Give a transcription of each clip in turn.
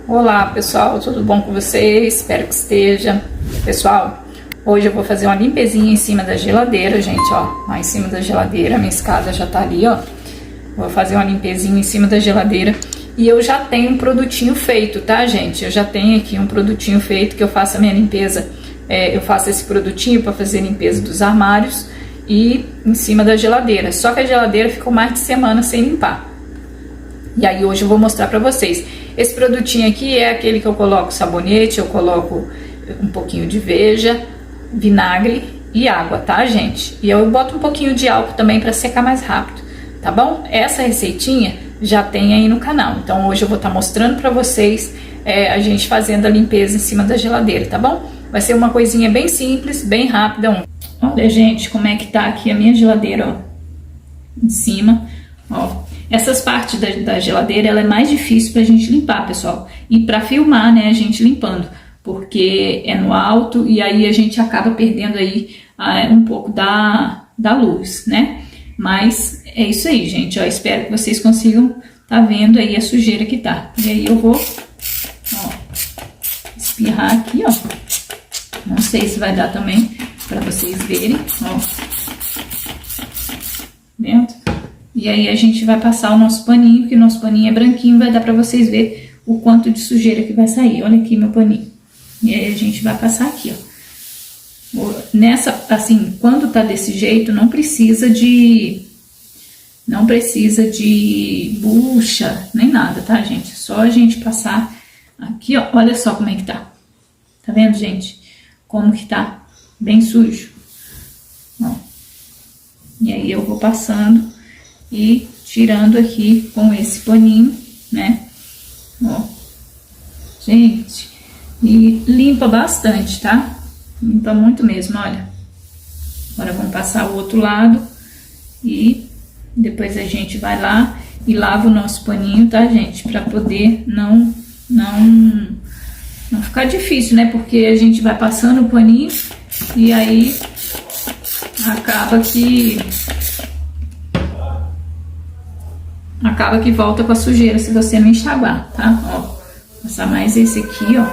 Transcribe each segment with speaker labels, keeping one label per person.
Speaker 1: Olá pessoal, tudo bom com vocês? Espero que esteja. Pessoal, hoje eu vou fazer uma limpezinha em cima da geladeira, gente, ó. Lá em cima da geladeira, minha escada já tá ali, ó. Vou fazer uma limpezinha em cima da geladeira. E eu já tenho um produtinho feito, tá, gente? Eu já tenho aqui um produtinho feito que eu faço a minha limpeza. Eu faço esse produtinho para fazer a limpeza dos armários e em cima da geladeira. Só que a geladeira ficou mais de semana sem limpar. E aí hoje eu vou mostrar pra vocês. Esse produtinho aqui é aquele que eu coloco sabonete, eu coloco um pouquinho de veja, vinagre e água, tá, gente? E eu boto um pouquinho de álcool também pra secar mais rápido, tá bom? Essa receitinha já tem aí no canal. Então hoje eu vou estar mostrando pra vocês a gente fazendo a limpeza em cima da geladeira, tá bom? Vai ser uma coisinha bem simples, bem rápida. Olha, gente, como é que tá aqui a minha geladeira, ó. Em cima, ó. Essas partes da geladeira, ela é mais difícil pra gente limpar, pessoal. E pra filmar, né, a gente limpando. Porque é no alto e aí a gente acaba perdendo aí um pouco da luz, né? Mas é isso aí, gente. Ó, espero que vocês consigam tá vendo aí a sujeira que tá. E aí eu vou, ó, espirrar aqui, ó. Não sei se vai dar também pra vocês verem, ó. Vendo? E aí a gente vai passar o nosso paninho, que o nosso paninho é branquinho, vai dar pra vocês verem o quanto de sujeira que vai sair. Olha aqui meu paninho. E aí a gente vai passar aqui, ó. Nessa, assim, quando tá desse jeito, não precisa de bucha, nem nada, tá, gente? É só a gente passar aqui, ó. Olha só como é que tá. Tá vendo, gente? Como que tá bem sujo. Ó. E aí eu vou passando e tirando aqui com esse paninho, né? Ó, gente, e limpa bastante, tá? Limpa muito mesmo, olha. Agora vamos passar o outro lado e depois a gente vai lá e lava o nosso paninho, tá, gente? Pra poder não ficar difícil, né? Porque a gente vai passando o paninho e aí acaba que volta com a sujeira se você não enxaguar, tá? Ó, passar mais esse aqui, ó.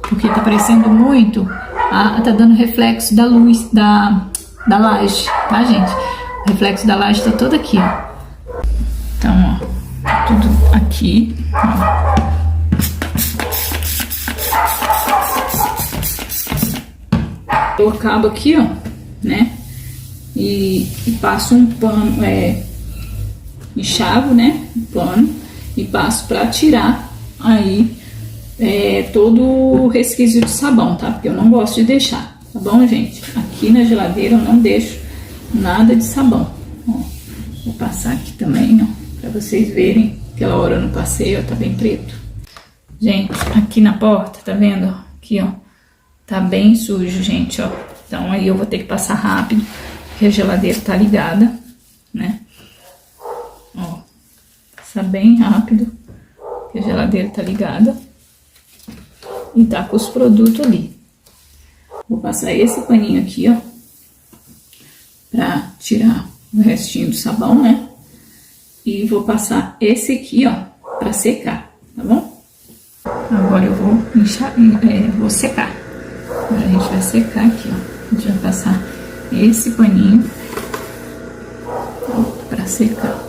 Speaker 1: Porque tá parecendo muito, tá dando reflexo da luz da laje, tá, gente? O reflexo da laje tá todo aqui, ó. Então, ó, tá tudo aqui, ó. Eu acabo aqui, ó, né? E passo um pano, enxavo, né, o pano e passo pra tirar aí todo o resquício de sabão, tá? Porque eu não gosto de deixar, tá bom, gente? Aqui na geladeira eu não deixo nada de sabão, ó. Vou passar aqui também, ó, pra vocês verem. Aquela hora eu não passei, ó, tá bem preto. Gente, aqui na porta, tá vendo? Aqui, ó, tá bem sujo, gente, ó. Então aí eu vou ter que passar rápido, porque a geladeira tá ligada, né? Ó, passa bem rápido, porque a geladeira tá ligada e tá com os produtos ali. Vou passar esse paninho aqui, ó, pra tirar o restinho do sabão, né? E vou passar esse aqui, ó, pra secar, tá bom? Agora eu vou vou secar. Agora a gente vai secar aqui, ó. A gente vai passar esse paninho, ó, pra secar.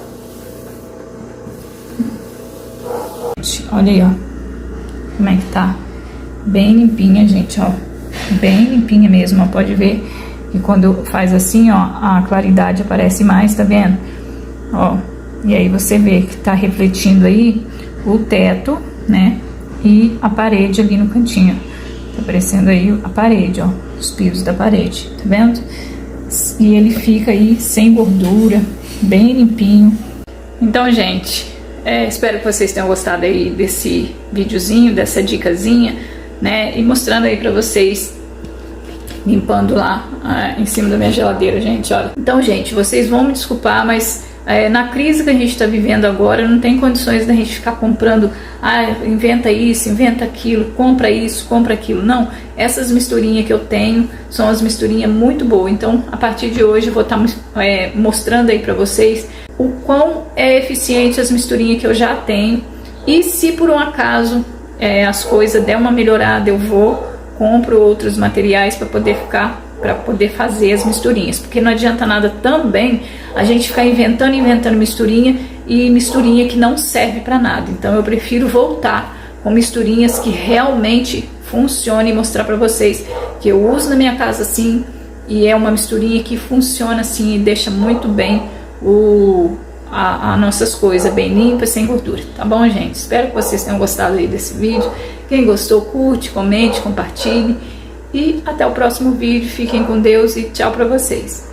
Speaker 1: Olha aí, ó, como é que tá, bem limpinha, gente, ó, bem limpinha mesmo, ó. Pode ver que quando faz assim, ó, a claridade aparece mais, tá vendo? Ó, e aí você vê que tá refletindo aí o teto, né, e a parede ali no cantinho, tá aparecendo aí a parede, ó, os pisos da parede, tá vendo? E ele fica aí sem gordura, bem limpinho. Então, gente, espero que vocês tenham gostado aí desse videozinho, dessa dicasinha, né? E mostrando aí pra vocês, limpando lá em cima da minha geladeira, gente, olha. Então, gente, vocês vão me desculpar, mas na crise que a gente tá vivendo agora, não tem condições da gente ficar comprando, inventa isso, inventa aquilo, compra isso, compra aquilo. Não, essas misturinhas que eu tenho são as misturinhas muito boas. Então, a partir de hoje, eu vou estar mostrando aí pra vocês o quão é eficiente as misturinhas que eu já tenho. E se por um acaso as coisas der uma melhorada, eu compro outros materiais para poder fazer as misturinhas, porque não adianta nada também a gente ficar inventando misturinha e misturinha que não serve para nada. Então eu prefiro voltar com misturinhas que realmente funcionem e mostrar para vocês que eu uso na minha casa assim, e é uma misturinha que funciona assim e deixa muito bem as nossas coisas bem limpas, sem gordura, tá bom, gente? Espero que vocês tenham gostado aí desse vídeo. Quem gostou, curte, comente, compartilhe, e até o próximo vídeo. Fiquem com Deus e tchau pra vocês.